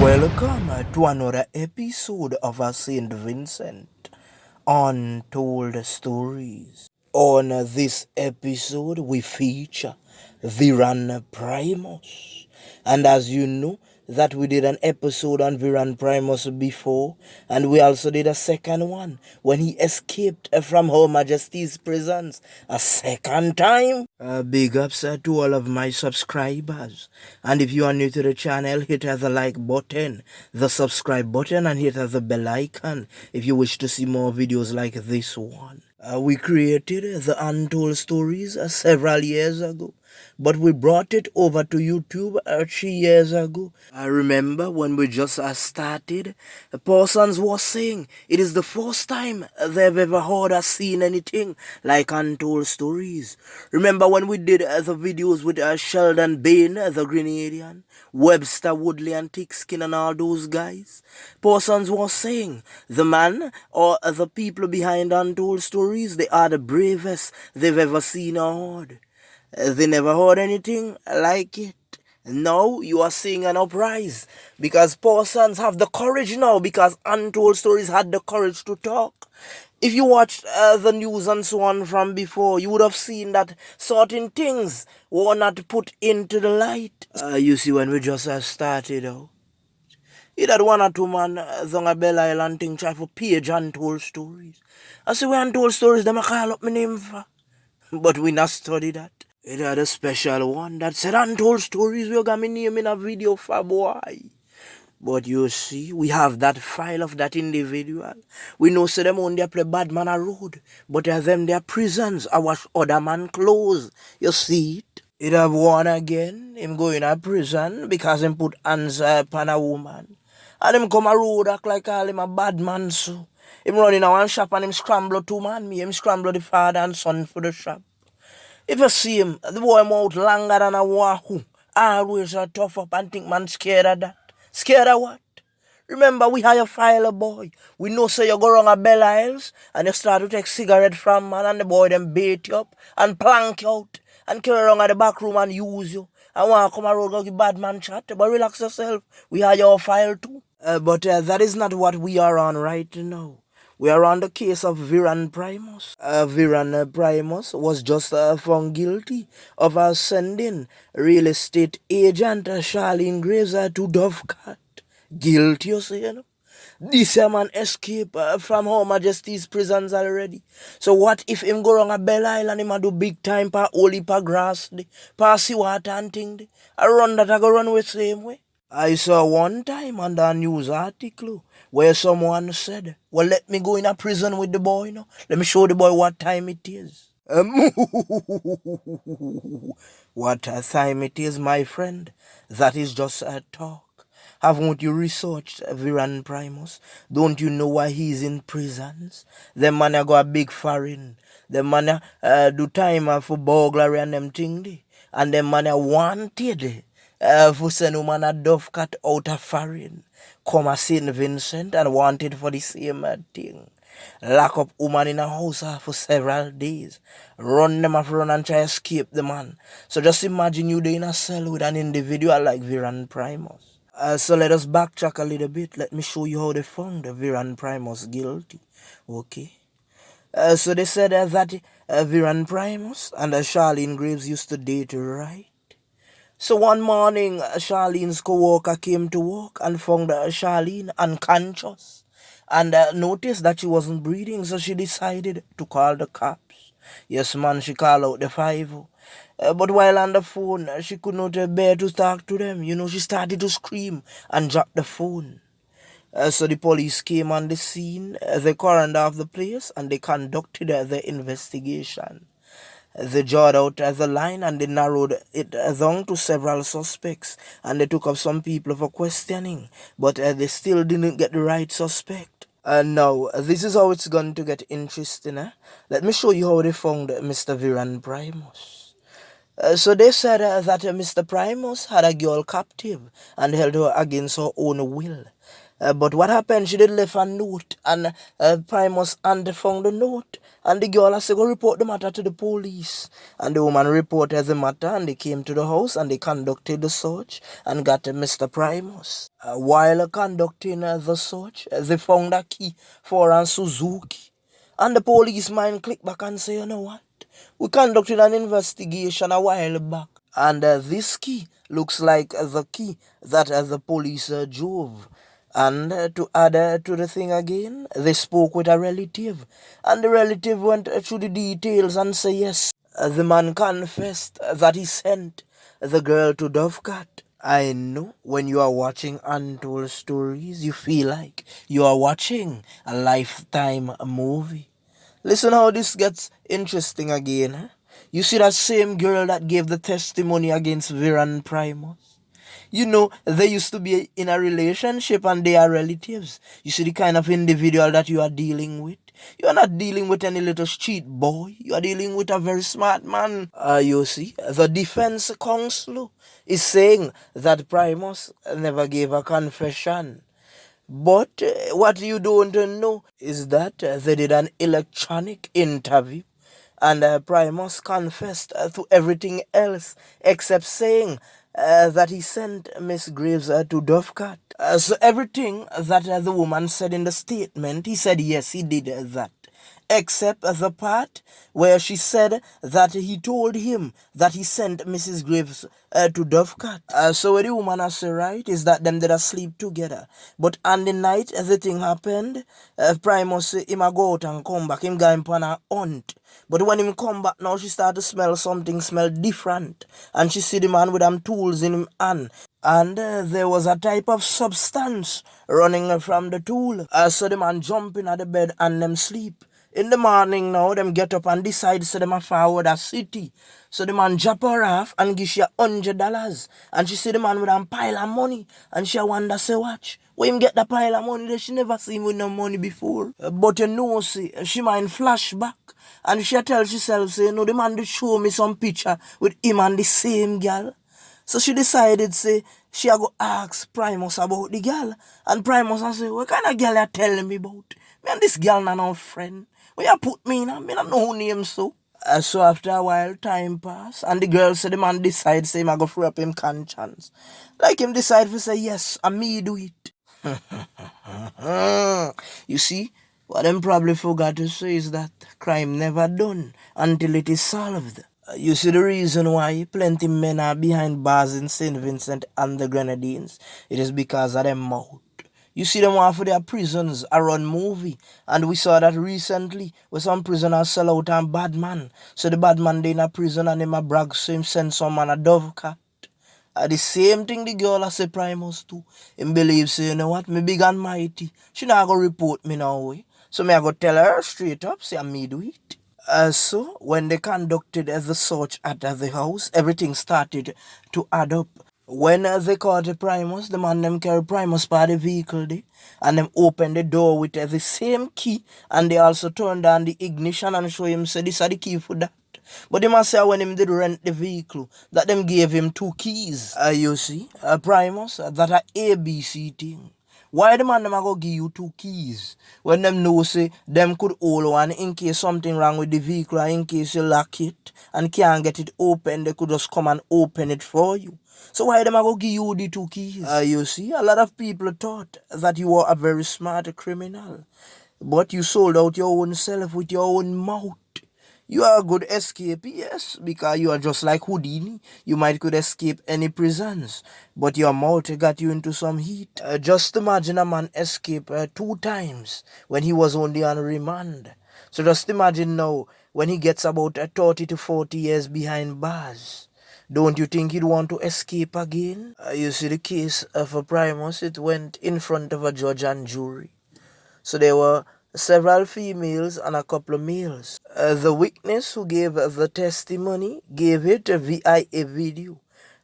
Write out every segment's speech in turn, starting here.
Welcome to another episode of our St Vincent Untold Stories. On this episode, we feature Viran Primus. And as you know, that we did an episode on Viran Primus before, and we also did a second one when he escaped from Her Majesty's prisons a second time. Big ups to all of my subscribers, and if you are new to the channel, hit the like button, the subscribe button, and hit the bell icon if you wish to see more videos like this one. We created the Untold Stories several years ago, but we brought it over to YouTube 3 years ago. I remember when we just started, persons was saying it is the first time they've ever heard or seen anything like Untold Stories. Remember when we did the videos with Sheldon Bain, the Grenadian, Webster Woodley and Thickskin and all those guys? Persons was saying the man or the people behind Untold Stories, they are the bravest they've ever seen or heard. They never heard anything like it. Now you are seeing an uprise because persons have the courage now, because Untold Stories had the courage to talk. If you watched the news and so on from before, you would have seen that certain things were not put into the light. You see, when we just started out, it had one or two man zong a Bell Island thing try for page Untold Stories. I say, we Untold Stories, them a call up my name for. But we not study that. It had a special one that said Untold Stories, we got me name in a video for boy. But you see, we have that file of that individual. We know say them only play bad man a road, but as them their prisons, I wash other man clothes. You see it? It have one again, him go in a prison because him put hands upon a woman. And him come a road act like all him a bad man so. Him run in a one shop and him scramble two man, him scramble the father and son for the shop. If you see him, the boy out longer than a wahoo. Always a tough up and think man scared of that. Scared of what? Remember, we hire file a boy. We know so you go wrong at Bell Isles and you start to take cigarette from man and the boy them bait you up and plank you out and carry around at the back room and use you. And want to come around go give bad man chat. But relax yourself. We hire your file too. But that is not what we are on right now. We are on the case of Viran Primus. Viran Primus was just found guilty of sending real estate agent Charlene Graves to Dovecat. Guilty, you say, you know? This man escaped from Her Majesty's prisons already. So what if him go wrong a Bell Island, him a do big time pa holy pa grass, pa sea water and thing, I run that I go run with same way. I saw one time on the news article where someone said, well, let me go in a prison with the boy, you know. Let me show the boy what time it is. What time it is, my friend? That is just a talk. Haven't you researched Viran Primus? Don't you know why he's in prisons? Them man a got a big foreign. Them man do time for burglary and them thing. And them man a wanted for send woman a Dovecat out of foreign. Come a St Vincent and wanted for the same thing. Lock up woman in a house for several days. Run them off run and try to escape the man. So just imagine you there in a cell with an individual like Viran Primus. So let us backtrack a little bit. Let me show you how they found Viran Primus guilty. Okay. So they said that Viran Primus and Charlene Graves used to date, right? So one morning, Charlene's co-worker came to work and found Charlene unconscious and noticed that she wasn't breathing, so she decided to call the cops. Yes, man, she called out the 5. But while on the phone, she could not bear to talk to them. You know, she started to scream and dropped the phone. So the police came on the scene, they cordoned off the place, and they conducted the investigation. They jawed out the line and they narrowed it down to several suspects, and they took up some people for questioning, but they still didn't get the right suspect. Now, this is how it's going to get interesting. Let me show you how they found Mr. Viran Primus. So they said that Mr. Primus had a girl captive and held her against her own will. But what happened? She did leave a note, and Primus and found the note. And the girl has to go report the matter to the police. And the woman reported the matter, and they came to the house, and they conducted the search and got Mr. Primus. While conducting the search, they found a key for a Suzuki. And the policeman clicked back and said, you know what? We conducted an investigation a while back, and this key looks like the key that the police drove. And to add to the thing again, they spoke with a relative, and the relative went through the details and said yes, the man confessed that he sent the girl to Dovecat. I know when you are watching Untold Stories, you feel like you are watching a Lifetime movie. Listen how this gets interesting again. Huh? You see that same girl that gave the testimony against Viran Primus? You know, they used to be in a relationship and they are relatives. You see the kind of individual that you are dealing with? You are not dealing with any little street boy. You are dealing with a very smart man. You see, the defense counsel is saying that Primus never gave a confession. But what you don't know is that they did an electronic interview, and Primus confessed to everything else except saying that he sent Miss Graves to Dovecat. So everything that the woman said in the statement, he said yes, he did that. Except the part where she said that he told him that he sent Mrs. Graves to Dovecat. So what the woman has said, right, is that them did sleep together. But on the night the thing happened, Primus, him a go out and come back, him going on a hunt. But when him come back now, she start to smell something, smell different. And she see the man with them tools in him hand. And there was a type of substance running from the tool. So the man jump in at the bed and them sleep. In the morning now, them get up and decide so them a forward a city. So the man drop her off and give she $100. And she see the man with a pile of money. And she wonder, say, watch, where him get the pile of money? She never seen him with no money before. But you know, see, she mind flashback. And she tell herself, say, no, the man did show me some picture with him and the same girl. So she decided, say, she a go ask Primus about the girl. And Primus a say, what kind of girl you telling me about? Me and this girl not no friend. Where you put me in? Me not know her name so. So after a while, time pass, and the girl said the man decide, say, him a go free up him conscience. Like him decide to say, yes, and me do it. You see, what them probably forgot to say is that crime never done until it is solved. You see the reason why plenty men are behind bars in St Vincent and the Grenadines? It is because of them mouth. You see them off for their prisons around movie. And we saw that recently where some prisoners sell out a bad man. So the bad man they in a prison and him a brag, so him send some man a Dovecat. The same thing the girl a say Primus too. Him believe say, you know what, me big and mighty. She not gonna report me now way. So me I go tell her straight up, say me do it. So when they conducted the search at the house, everything started to add up. When they caught the Primus, the man them carry Primus by the vehicle there, and them opened the door with the same key, and they also turned on the ignition and show him say this is the key for that. But they must say when him did rent the vehicle, that them gave him 2 keys. You see, Primus, that a ABC thing. Why the man them a go give you 2 keys? When them know say them could hold one in case something wrong with the vehicle or in case you lock it and can't get it open, they could just come and open it for you. So why them a go give you the 2 keys? You see, a lot of people thought that you were a very smart criminal. But you sold out your own self with your own mouth. You are a good escape, yes, because you are just like Houdini. You might could escape any prisons, but your mouth got you into some heat. Just imagine a man escape 2 times when he was only on remand. So just imagine now when he gets about 30 to 40 years behind bars. Don't you think he'd want to escape again? You see the case of Primus, it went in front of a judge and jury. So there were several females and a couple of males. The witness who gave the testimony gave it via a video.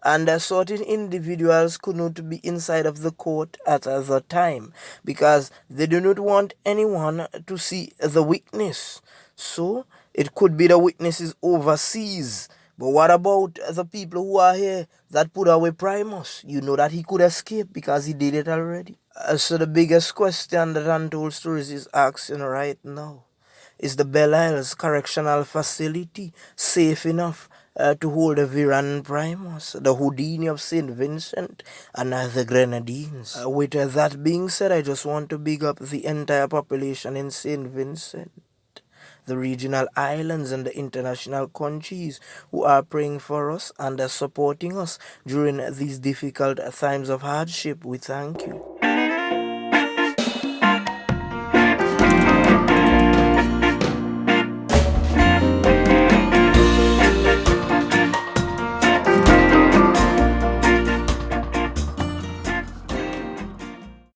And certain individuals could not be inside of the court at the time because they do not want anyone to see the witness. So it could be the witnesses overseas. But what about the people who are here that put away Primus? You know that he could escape because he did it already. So the biggest question that Untold Stories is asking right now is the Belle Isles Correctional Facility safe enough to hold the Viran Primus, the Houdini of St Vincent, and the Grenadines? With that being said, I just want to big up the entire population in St Vincent, the regional islands and the international countries who are praying for us and are supporting us during these difficult times of hardship. We thank you.